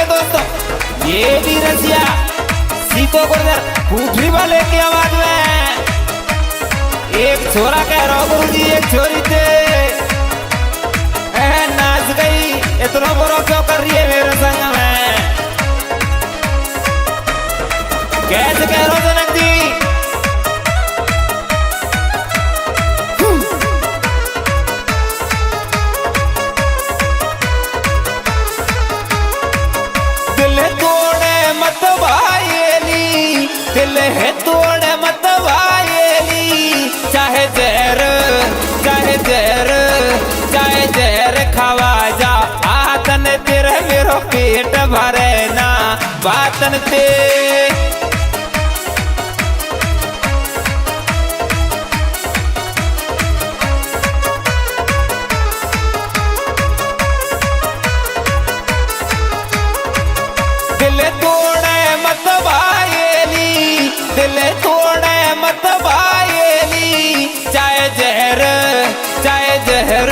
सुनिए दोस्तों, ये भी रसिया सीतो गुर्जर फूफी वाले की आवाज में एक छोरा कह रहा गुरुजी एक छोरी थे नाच गई, इतना बुरा क्यों कर रही है मेरे संग में? कैसे कह रहा जनक जी? दिल है तोड़ मत वायली, चाहे जहर चाहे जहर चाहे जहर खावा जा, आतन तेरे मेरो पेट भरे ना बातन ते। दिल तोड़े मत वायली, दिल तोड़े मत वायली, चाहे जहर चाहे जहर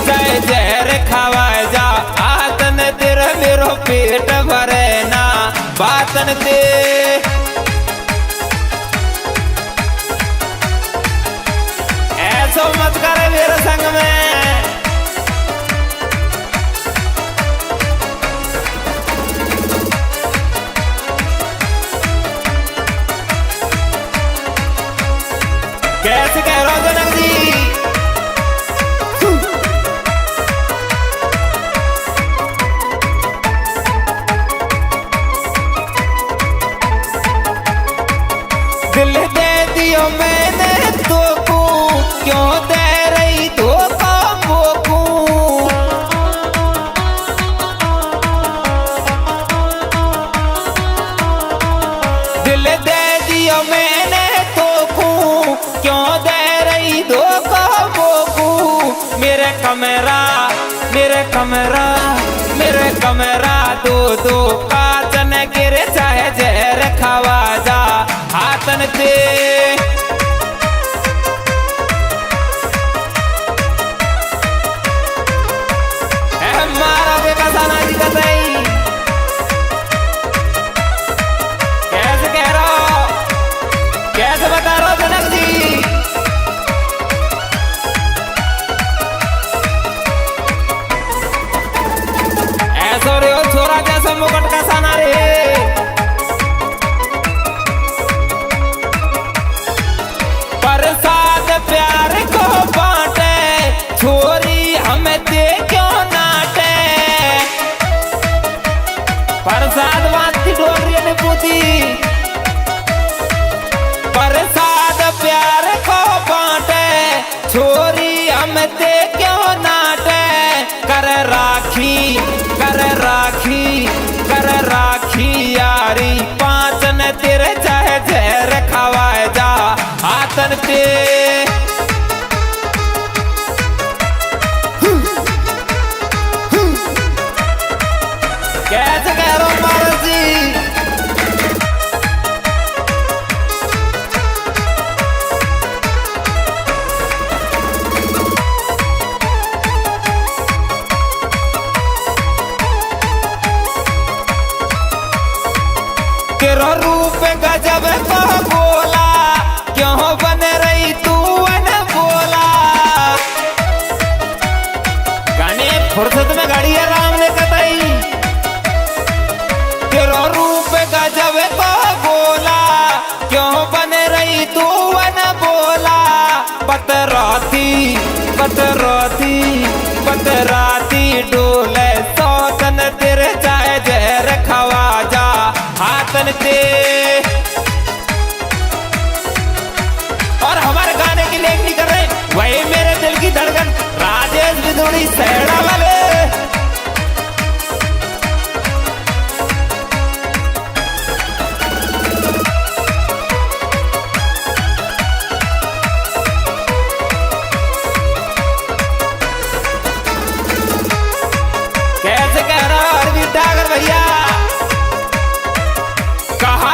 चाहे जहर खावा जा, आतन तेरा मेरो पेट भरे ना बातन ते। ऐसा मत करे मेरे संग में। कैसे कह रहा हूं जनक जी? दिल दे दियो मैंने तो को, क्यों दे रही धोखा मोको? दिल दे दियो मैंने तो को, क्यों दे रही धोखा मोको? मेरे कमरा मेरे कमरा मेरे कमरा दो दो काचन गिरे, चाहे जहर खावा जा हाथन ते। मारा बेका साना जी का सही। कैसे कह रहा हो? कैसे बता रहा हो जनक जी? ऐसा रे हो छोरा जैसा मुकुट का साना रे। प्रसाद प्यार को बांटे, छोरी हमें दे क्यों नाटे? प्रसाद बांटती डोरी ने पूछी, प्रसाद प्यार को बांटे, छोरी हमें दे क्यों नाटे? कर राखी कर राखी कर राखी यारी, पांचन तेरे चाहे जहर खवाए जा हाथन पे। कैसे कह रहा हूं महाराज जी? तेरा रूप गजब का बोला, क्यों बन रही तू अनबोला? गाने फुर्सत में गाड़ी आराम ने कतई। तेरा रूप गजब का बोला, क्यों बन रही तू अनबोला? पतराती पतराती पतराती डोले, सौतन तेरे चाहे जहर खवा जा हाथन ते। और हमारे गाने की लेख नहीं कर रहे, वही मेरे दिल की धड़कन राजेश विदुड़ी सहड़ा वाले। कैसे कह रहा अरविंद डागर भैया? कहा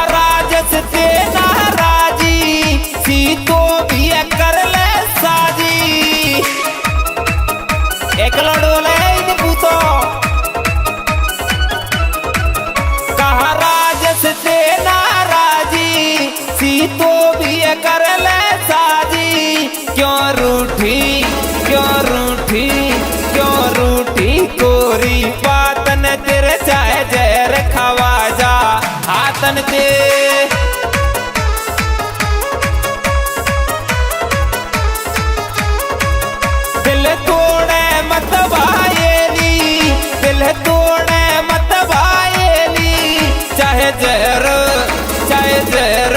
क्यों रूठी क्यों रूठी क्यों रूठी कोरी बातन तेरे चाहे जहर खवा जा हाथन ते दिल तोड़े मत भायेली दिल तोड़े मत भायेली चाहे जहर चाहे जहर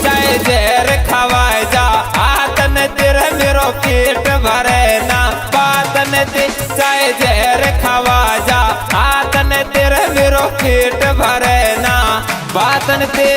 चाहे जहर खवा जा हाथन तेरे मेरो पेट भरे ना बातन ते चाहे जहर खवा जा हाथन तेरे मेरो पेट भरे ना बातन ते